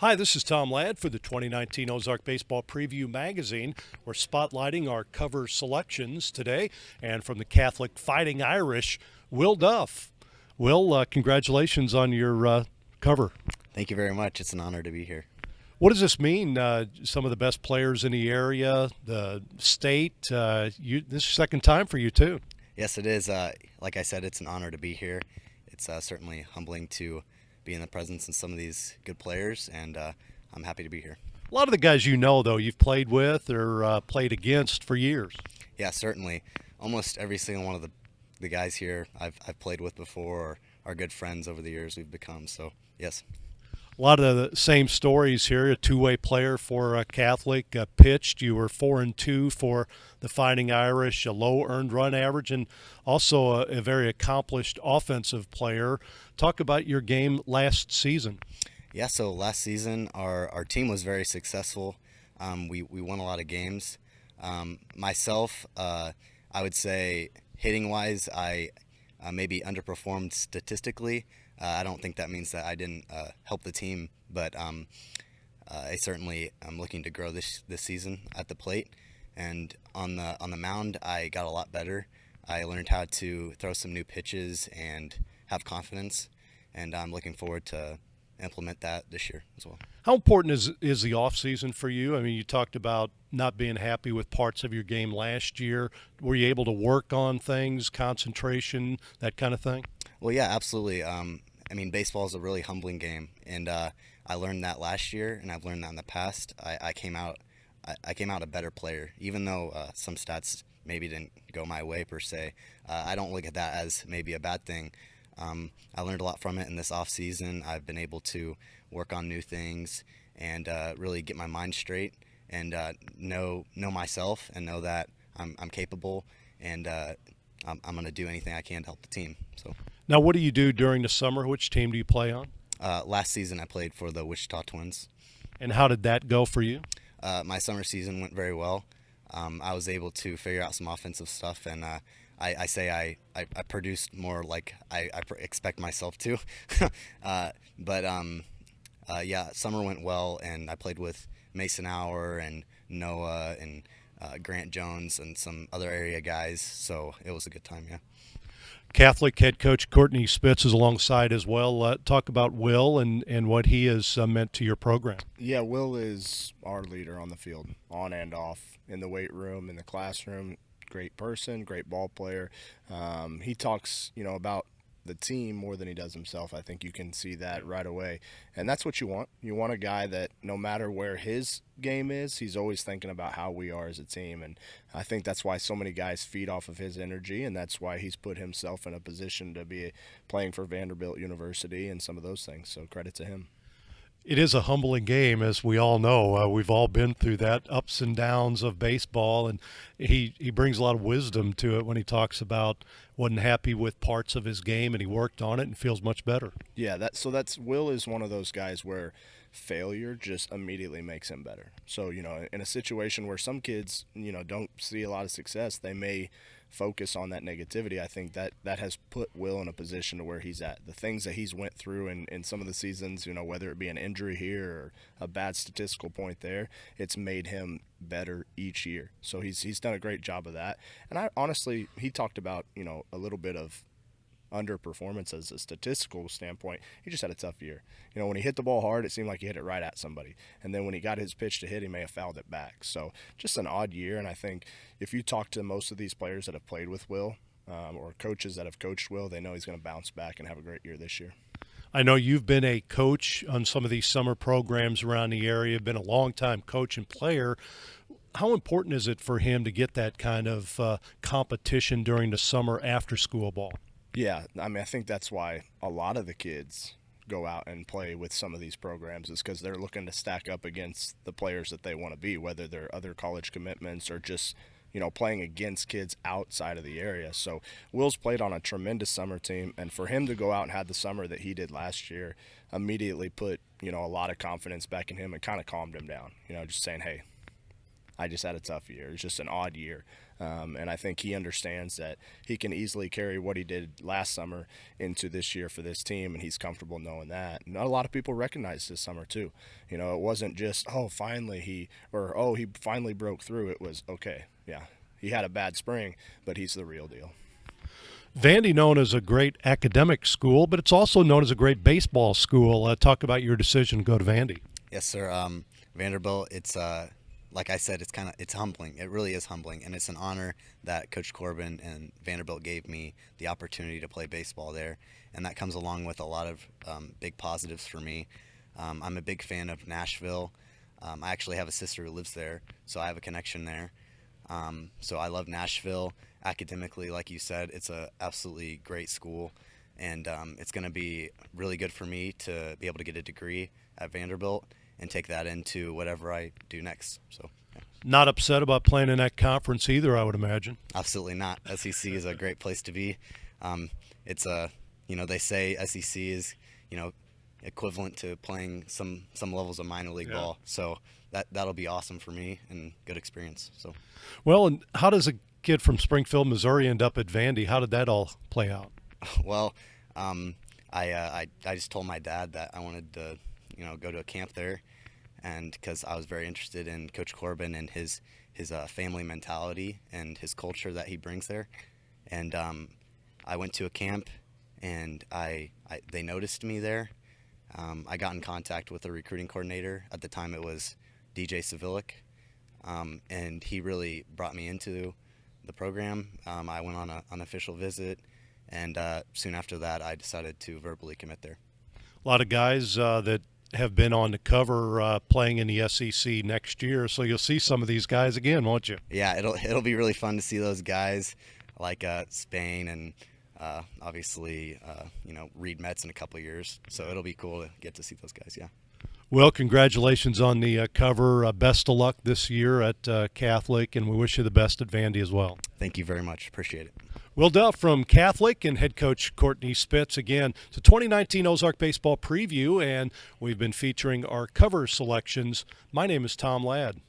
Hi, this is Tom Ladd for the 2019 Ozark Baseball Preview Magazine. We're spotlighting our cover selections today, and from the Catholic Fighting Irish, Will Duff. Will, congratulations on your cover. Thank you very much. It's an honor to be here. What does this mean? Some of the best players in the area, the state. This is second time for you too. Yes, it is. Like I said, it's an honor to be here. It's certainly humbling to be in the presence of some of these good players, and I'm happy to be here. A lot of the guys you know, though, you've played with or played against for years. Yeah, certainly. Almost every single one of the guys here I've played with before or are good friends over the years we've become. So, yes. A lot of the same stories here. A two-way player for Catholic, pitched. You were 4-2 for the Fighting Irish, a low earned run average, and also a very accomplished offensive player. Talk about your game last season. Yeah, so last season our team was very successful. We won a lot of games. Myself, I would say hitting-wise, I maybe underperformed statistically. I don't think that means that I didn't help the team, but I certainly am looking to grow this season at the plate. And on the mound, I got a lot better. I learned how to throw some new pitches and have confidence, and I'm looking forward to implement that this year as well. How important is the off season for you? I mean, you talked about not being happy with parts of your game last year. Were you able to work on things, concentration, that kind of thing? Well, yeah, absolutely. I mean, baseball is a really humbling game, and I learned that last year, and I've learned that in the past. I came out a better player, even though some stats maybe didn't go my way per se. I don't look at that as maybe a bad thing. I learned a lot from it in this off season. I've been able to work on new things and really get my mind straight and know myself and know that I'm capable, and I'm going to do anything I can to help the team. So. Now, what do you do during the summer? Which team do you play on? Last season I played for the Wichita Twins. And how did that go for you? My summer season went very well. I was able to figure out some offensive stuff, and I say I produced more like I expect myself to. But yeah, summer went well, and I played with Mason Hour and Noah and Grant Jones and some other area guys, so it was a good time, yeah. Catholic head coach Courtney Spitz is alongside as well. Talk about Will and what he has meant to your program. Yeah, Will is our leader on the field, on and off, in the weight room, in the classroom. Great person, great ball player. He talks, about the team more than he does himself. I think you can see that right away. And that's what you want. You want a guy that no matter where his game is, he's always thinking about how we are as a team. And I think that's why so many guys feed off of his energy, and that's why he's put himself in a position to be playing for Vanderbilt University and some of those things. So credit to him. It is a humbling game, as we all know. We've all been through that ups and downs of baseball, and he brings a lot of wisdom to it when he talks about wasn't happy with parts of his game, and he worked on it and feels much better. Yeah, that's Will is one of those guys where failure just immediately makes him better. So, in a situation where some kids, don't see a lot of success, they may focus on that negativity. I think that has put Will in a position to where he's at. The things that he's went through in some of the seasons, whether it be an injury here or a bad statistical point there, it's made him better each year. So he's done a great job of that. And I honestly, he talked about, a little bit of underperformance as a statistical standpoint. He just had a tough year. When he hit the ball hard, it seemed like he hit it right at somebody. And then when he got his pitch to hit, he may have fouled it back. So just an odd year. And I think if you talk to most of these players that have played with Will or coaches that have coached Will, they know he's going to bounce back and have a great year this year. I know you've been a coach on some of these summer programs around the area, been a long-time coach and player. How important is it for him to get that kind of competition during the summer after school ball? Yeah, I think that's why a lot of the kids go out and play with some of these programs, is because they're looking to stack up against the players that they want to be, whether they're other college commitments or just, playing against kids outside of the area. So Will's played on a tremendous summer team, and for him to go out and have the summer that he did last year immediately put, a lot of confidence back in him and kind of calmed him down, just saying, hey, I just had a tough year. It's just an odd year. And I think he understands that he can easily carry what he did last summer into this year for this team, and he's comfortable knowing that. And a lot of people recognized this summer too. You know, it wasn't just, he finally broke through. It was, okay, yeah, he had a bad spring, but he's the real deal. Vandy known as a great academic school, but it's also known as a great baseball school. Talk about your decision to go to Vandy. Yes, sir. Vanderbilt, it's like I said, it's humbling. It really is humbling, and it's an honor that Coach Corbin and Vanderbilt gave me the opportunity to play baseball there, and that comes along with a lot of big positives for me. I'm a big fan of Nashville. I actually have a sister who lives there, so I have a connection there. So I love Nashville. Academically, like you said, it's a absolutely great school, and it's going to be really good for me to be able to get a degree at Vanderbilt and take that into whatever I do next. So, yeah. Not upset about playing in that conference either, I would imagine. Absolutely not. SEC is a great place to be. It's they say SEC is, equivalent to playing some levels of minor league ball. So that'll be awesome for me and good experience. So, well, and how does a kid from Springfield, Missouri, end up at Vandy? How did that all play out? Well, I just told my dad that I wanted to, go to a camp there, and because I was very interested in Coach Corbin and his family mentality and his culture that he brings there, and I went to a camp, and they noticed me there. I got in contact with the recruiting coordinator. At the time, it was DJ Savilic, and he really brought me into the program. I went on an unofficial visit, and soon after that, I decided to verbally commit there. A lot of guys that have been on the cover playing in the SEC next year, so you'll see some of these guys again, won't you? Yeah, it'll be really fun to see those guys like Spain and obviously Reed Metz in a couple of years. So it'll be cool to get to see those guys. Yeah. Well, congratulations on the cover. Best of luck this year at Catholic, and we wish you the best at Vandy as well. Thank you very much. Appreciate it. Will Duff from Catholic and head coach Courtney Spitz again. It's a 2019 Ozark Baseball preview, and we've been featuring our cover selections. My name is Tom Ladd.